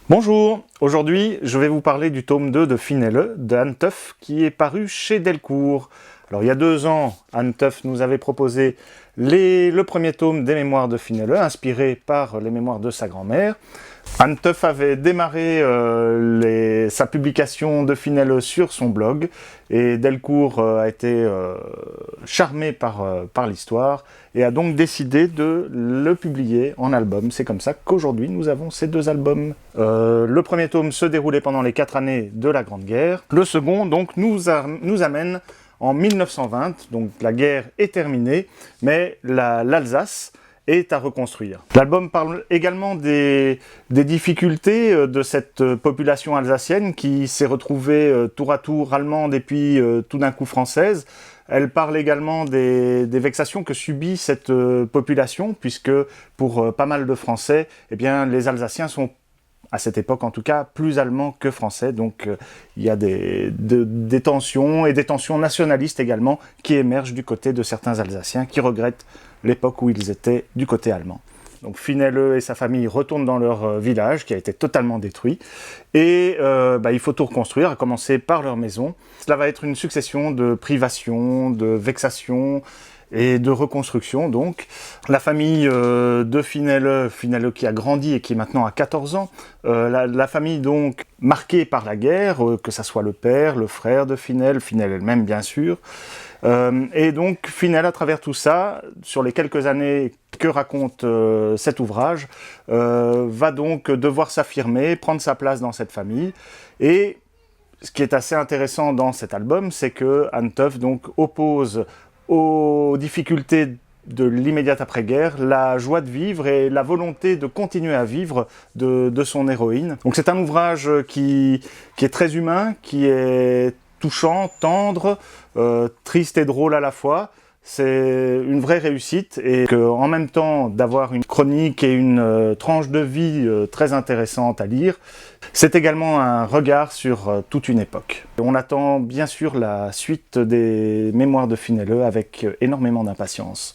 Bonjour, aujourd'hui je vais vous parler du tome 2 de Finelle, de Anne Teuf, qui est paru chez Delcourt. Alors il y a 2 ans, Anne Teuf nous avait proposé le premier tome des mémoires de Finelle, inspiré par les mémoires de sa grand-mère. Anne Teuf avait démarré sa publication de Finelle sur son blog, et Delcourt a été charmé par l'histoire, et a donc décidé de le publier en album. C'est comme ça qu'aujourd'hui nous avons ces 2 albums. Le premier tome se déroulait pendant les 4 années de la Grande Guerre. Le second donc nous amène en 1920, donc la guerre est terminée, mais l'Alsace est à reconstruire. L'album parle également des difficultés de cette population alsacienne qui s'est retrouvée tour à tour allemande et puis tout d'un coup française. Elle parle également des vexations que subit cette population, puisque pour pas mal de Français, eh bien, les Alsaciens sont, à cette époque en tout cas, plus allemands que français, donc il y a des tensions, et des tensions nationalistes également, qui émergent du côté de certains Alsaciens qui regrettent l'époque où ils étaient du côté allemand. Donc Finelle et sa famille retournent dans leur village qui a été totalement détruit, et il faut tout reconstruire, à commencer par leur maison. Cela va être une succession de privations, de vexations et de reconstruction. Donc la famille de Finelle qui a grandi et qui maintenant a 14 ans, la famille donc marquée par la guerre, que ça soit le père, le frère de Finelle elle-même bien sûr, et donc Finelle, à travers tout ça, sur les quelques années que raconte cet ouvrage, va donc devoir s'affirmer, prendre sa place dans cette famille. Et ce qui est assez intéressant dans cet album, c'est que Anne Teuf donc oppose aux difficultés de l'immédiate après-guerre la joie de vivre et la volonté de continuer à vivre de son héroïne. Donc c'est un ouvrage qui est très humain, qui est touchant, tendre, triste et drôle à la fois. C'est une vraie réussite, et en même temps d'avoir une chronique et une tranche de vie très intéressante à lire, c'est également un regard sur toute une époque. On attend bien sûr la suite des mémoires de Finelle avec énormément d'impatience.